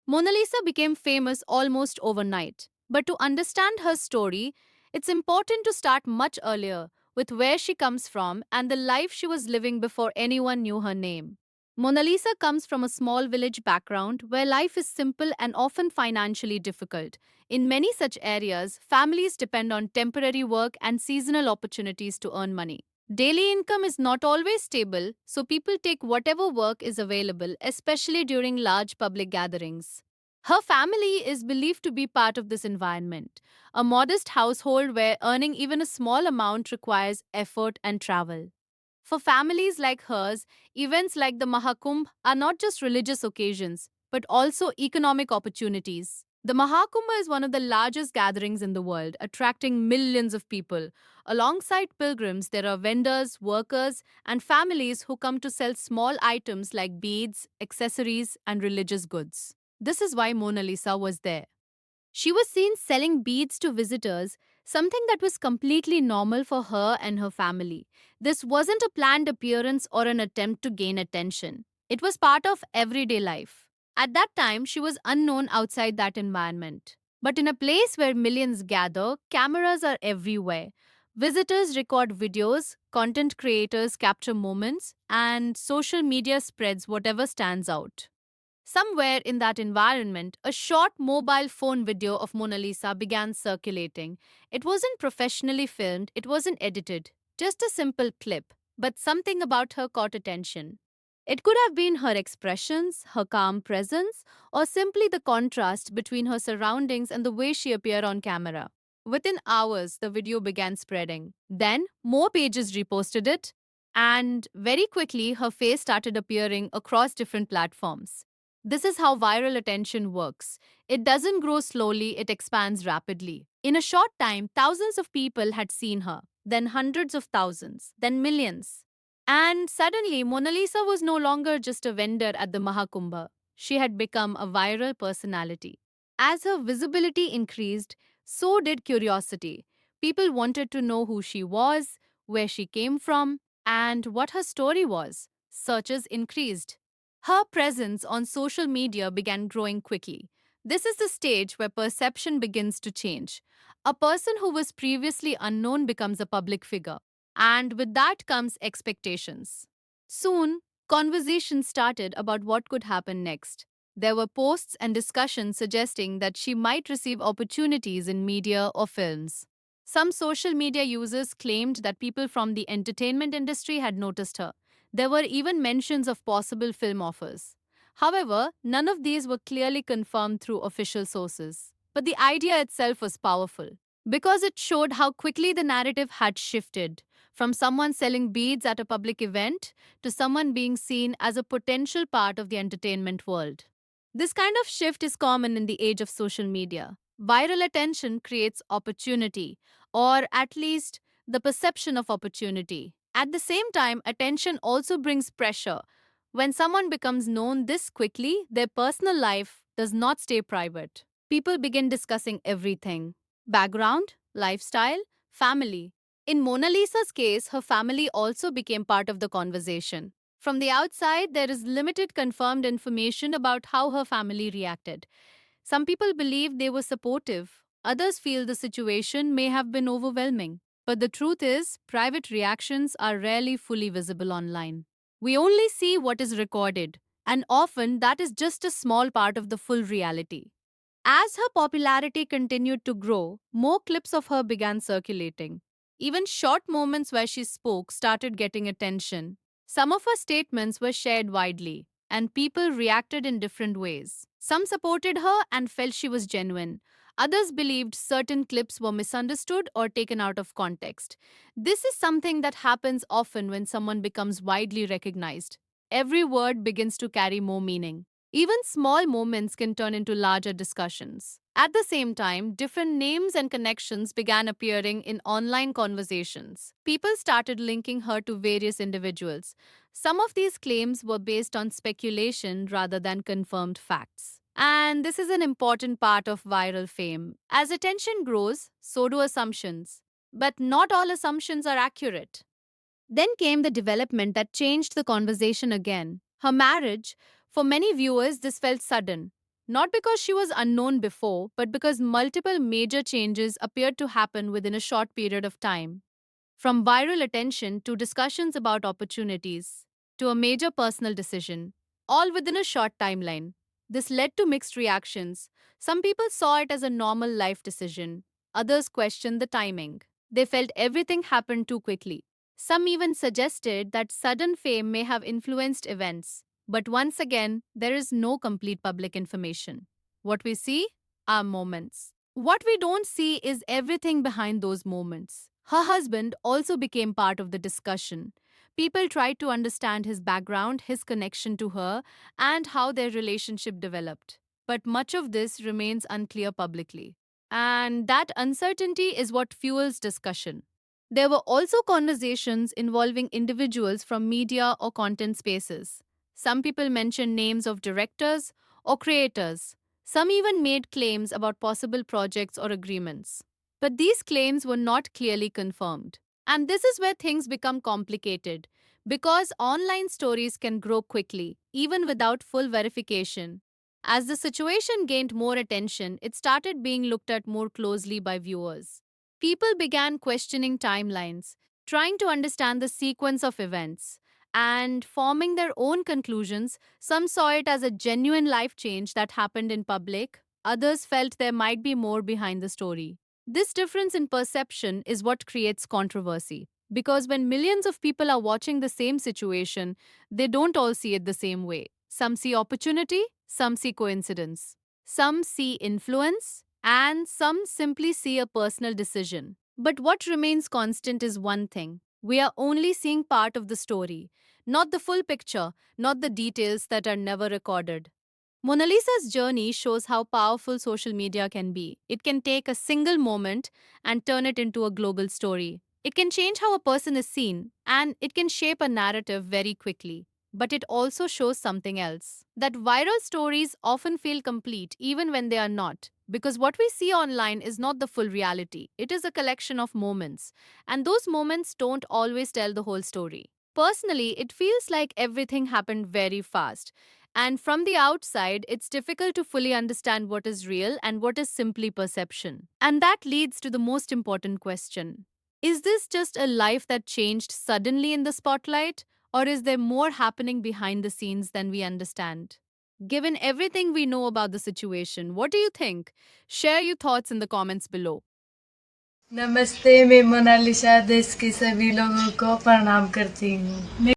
Mona Lisa became famous almost overnight. But to understand her story, it's important to start much earlier with where she comes from and the life she was living before anyone knew her name. Mona Lisa comes from a small village background where life is simple and often financially difficult. In many such areas, families depend on temporary work and seasonal opportunities to earn money. Daily income is not always stable, so people take whatever work is available, especially during large public gatherings. Her family is believed to be part of this environment, a modest household where earning even a small amount requires effort and travel. For families like hers, events like the Mahakumbh are not just religious occasions, but also economic opportunities. The Mahakumbh is one of the largest gatherings in the world, attracting millions of people. Alongside pilgrims, there are vendors, workers, and families who come to sell small items like beads, accessories, and religious goods. This is why Mona Lisa was there. She was seen selling beads to visitors, something that was completely normal for her and her family. This wasn't a planned appearance or an attempt to gain attention. It was part of everyday life. At that time, she was unknown outside that environment. But in a place where millions gather, cameras are everywhere. Visitors record videos, content creators capture moments, and social media spreads whatever stands out. Somewhere in that environment, a short mobile phone video of Mona Lisa began circulating. It wasn't professionally filmed, it wasn't edited, just a simple clip, but something about her caught attention. It could have been her expressions, her calm presence, or simply the contrast between her surroundings and the way she appeared on camera. Within hours, the video began spreading. Then, more pages reposted it, and very quickly, her face started appearing across different platforms. This is how viral attention works. It doesn't grow slowly, it expands rapidly. In a short time, thousands of people had seen her, then hundreds of thousands, then millions. And suddenly, Mona Lisa was no longer just a vendor at the Mahakumbha. She had become a viral personality. As her visibility increased, so did curiosity. People wanted to know who she was, where she came from, and what her story was. Searches increased. Her presence on social media began growing quickly. This is the stage where perception begins to change. A person who was previously unknown becomes a public figure, and with that comes expectations. Soon, conversations started about what could happen next. There were posts and discussions suggesting that she might receive opportunities in media or films. Some social media users claimed that people from the entertainment industry had noticed her. There were even mentions of possible film offers. However, none of these were clearly confirmed through official sources. But the idea itself was powerful because it showed how quickly the narrative had shifted from someone selling beads at a public event to someone being seen as a potential part of the entertainment world. This kind of shift is common in the age of social media. Viral attention creates opportunity, or at least the perception of opportunity. At the same time, attention also brings pressure. When someone becomes known this quickly, their personal life does not stay private. People begin discussing everything: background, lifestyle, family. In Mona Lisa's case, her family also became part of the conversation. From the outside, there is limited confirmed information about how her family reacted. Some people believe they were supportive, others feel the situation may have been overwhelming. But the truth is, private reactions are rarely fully visible online. We only see what is recorded, and often that is just a small part of the full reality. As her popularity continued to grow, more clips of her began circulating. Even short moments where she spoke started getting attention. Some of her statements were shared widely, and people reacted in different ways. Some supported her and felt she was genuine. Others believed certain clips were misunderstood or taken out of context. This is something that happens often when someone becomes widely recognized. Every word begins to carry more meaning. Even small moments can turn into larger discussions. At the same time, different names and connections began appearing in online conversations. People started linking her to various individuals. Some of these claims were based on speculation rather than confirmed facts. And this is an important part of viral fame. As attention grows, so do assumptions. But not all assumptions are accurate. Then came the development that changed the conversation again: her marriage. For many viewers, this felt sudden. Not because she was unknown before, but because multiple major changes appeared to happen within a short period of time. From viral attention to discussions about opportunities to a major personal decision, all within a short timeline. This led to mixed reactions. Some people saw it as a normal life decision, others questioned the timing. They felt everything happened too quickly. Some even suggested that sudden fame may have influenced events. But once again, there is no complete public information. What we see are moments. What we don't see is everything behind those moments. Her husband also became part of the discussion. People tried to understand his background, his connection to her, and how their relationship developed. But much of this remains unclear publicly. And that uncertainty is what fuels discussion. There were also conversations involving individuals from media or content spaces. Some people mentioned names of directors or creators. Some even made claims about possible projects or agreements. But these claims were not clearly confirmed. And this is where things become complicated because online stories can grow quickly, even without full verification. As the situation gained more attention, it started being looked at more closely by viewers. People began questioning timelines, trying to understand the sequence of events, and forming their own conclusions. Some saw it as a genuine life change that happened in public, others felt there might be more behind the story. This difference in perception is what creates controversy. Because when millions of people are watching the same situation, they don't all see it the same way. Some see opportunity, some see coincidence, some see influence, and some simply see a personal decision. But what remains constant is one thing: we are only seeing part of the story, not the full picture, not the details that are never recorded. Mona Lisa's journey shows how powerful social media can be. It can take a single moment and turn it into a global story. It can change how a person is seen, and it can shape a narrative very quickly. But it also shows something else: that viral stories often feel complete even when they are not. Because what we see online is not the full reality, it is a collection of moments, and those moments don't always tell the whole story. Personally, it feels like everything happened very fast. And from the outside, it's difficult to fully understand what is real and what is simply perception. And that leads to the most important question: is this just a life that changed suddenly in the spotlight? Or is there more happening behind the scenes than we understand? Given everything we know about the situation, what do you think? Share your thoughts in the comments below. नमस्ते, मैं Mona Lisa देश के सभी लोगों को प्रणाम करती हूँ।